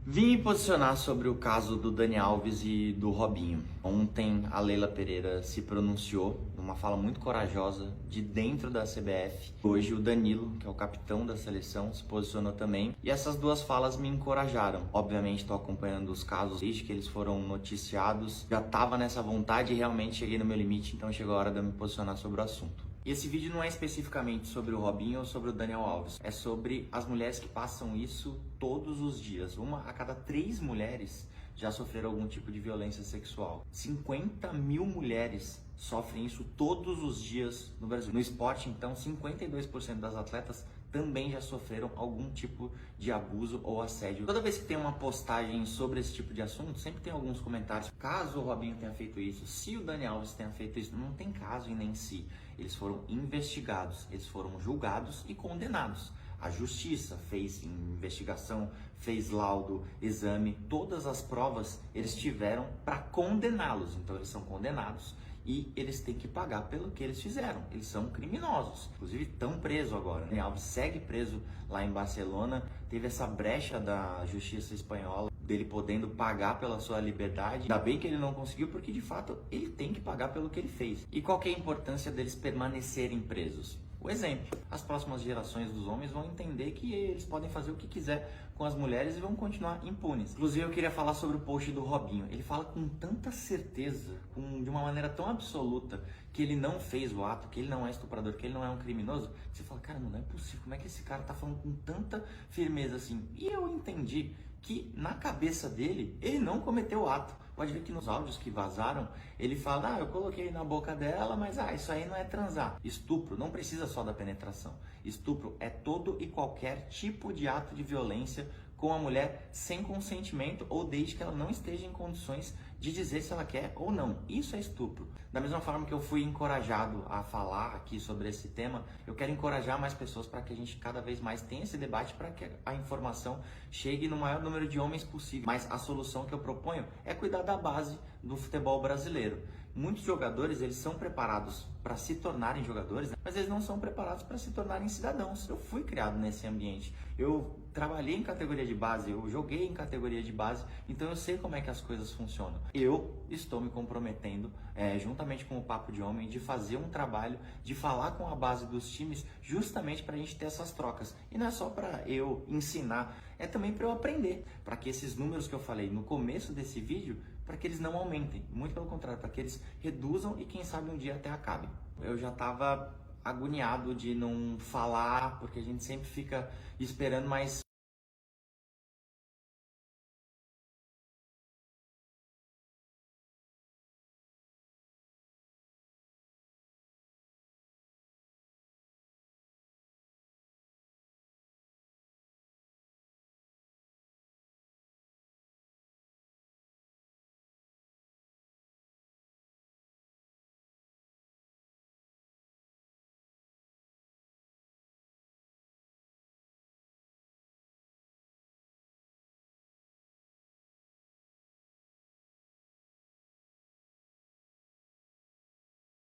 Vim me posicionar sobre o caso do Dani Alves e do Robinho. Ontem a Leila Pereira se pronunciou numa fala muito corajosa de dentro da CBF. Hoje o Danilo, que é o capitão da seleção, se posicionou também. E essas duas falas me encorajaram. Obviamente estou acompanhando os casos desde que eles foram noticiados. Já estava nessa vontade e realmente cheguei no meu limite, então chegou a hora de eu me posicionar sobre o assunto. E esse vídeo não é especificamente sobre o Robinho ou sobre o Daniel Alves. É sobre as mulheres que passam isso todos os dias. Uma a cada 3 mulheres já sofreram algum tipo de violência sexual. 50 mil mulheres sofrem isso todos os dias no Brasil. No esporte, então, 52% das atletas também já sofreram algum tipo de abuso ou assédio. Toda vez que tem uma postagem sobre esse tipo de assunto, sempre tem alguns comentários. Caso o Robinho tenha feito isso, se o Dani Alves tenha feito isso, não tem caso e nem se. Eles foram investigados, eles foram julgados e condenados. A justiça fez investigação, fez laudo, exame, todas as provas eles tiveram para condená-los. Então eles são condenados e eles têm que pagar pelo que eles fizeram. Eles são criminosos, inclusive estão presos agora. Dani Alves segue preso lá em Barcelona. Teve essa brecha da justiça espanhola dele podendo pagar pela sua liberdade. Ainda bem que ele não conseguiu, porque de fato ele tem que pagar pelo que ele fez. E qual que é a importância deles permanecerem presos? O exemplo. As próximas gerações dos homens vão entender que eles podem fazer o que quiser com as mulheres e vão continuar impunes. Inclusive eu queria falar sobre o post do Robinho. Ele fala com tanta certeza, de uma maneira tão absoluta, que ele não fez o ato, que ele não é estuprador, que ele não é um criminoso. Você fala, cara, não é possível. Como é que esse cara tá falando com tanta firmeza assim? E eu entendi que na cabeça dele, ele não cometeu o ato. Pode ver que nos áudios que vazaram, ele fala, eu coloquei na boca dela, mas isso aí não é transar. Estupro não precisa só da penetração. Estupro é todo e qualquer tipo de ato de violência com a mulher sem consentimento ou desde que ela não esteja em condições de dizer se ela quer ou não. Isso é estupro. Da mesma forma que eu fui encorajado a falar aqui sobre esse tema, eu quero encorajar mais pessoas para que a gente cada vez mais tenha esse debate, para que a informação chegue no maior número de homens possível. Mas a solução que eu proponho é cuidar da base do futebol brasileiro. Muitos jogadores, eles são preparados para se tornarem jogadores, mas eles não são preparados para se tornarem cidadãos. Eu fui criado nesse ambiente. Eu trabalhei em categoria de base, eu joguei em categoria de base, então eu sei como é que as coisas funcionam. Eu estou me comprometendo, juntamente com o Papo de Homem, de fazer um trabalho, de falar com a base dos times, justamente para a gente ter essas trocas. E não é só para eu ensinar, é também para eu aprender, para que esses números que eu falei no começo desse vídeo, para que eles não aumentem, muito pelo contrário, para que eles reduzam e quem sabe um dia até acabem. Eu já estava agoniado de não falar, porque a gente sempre fica esperando, mas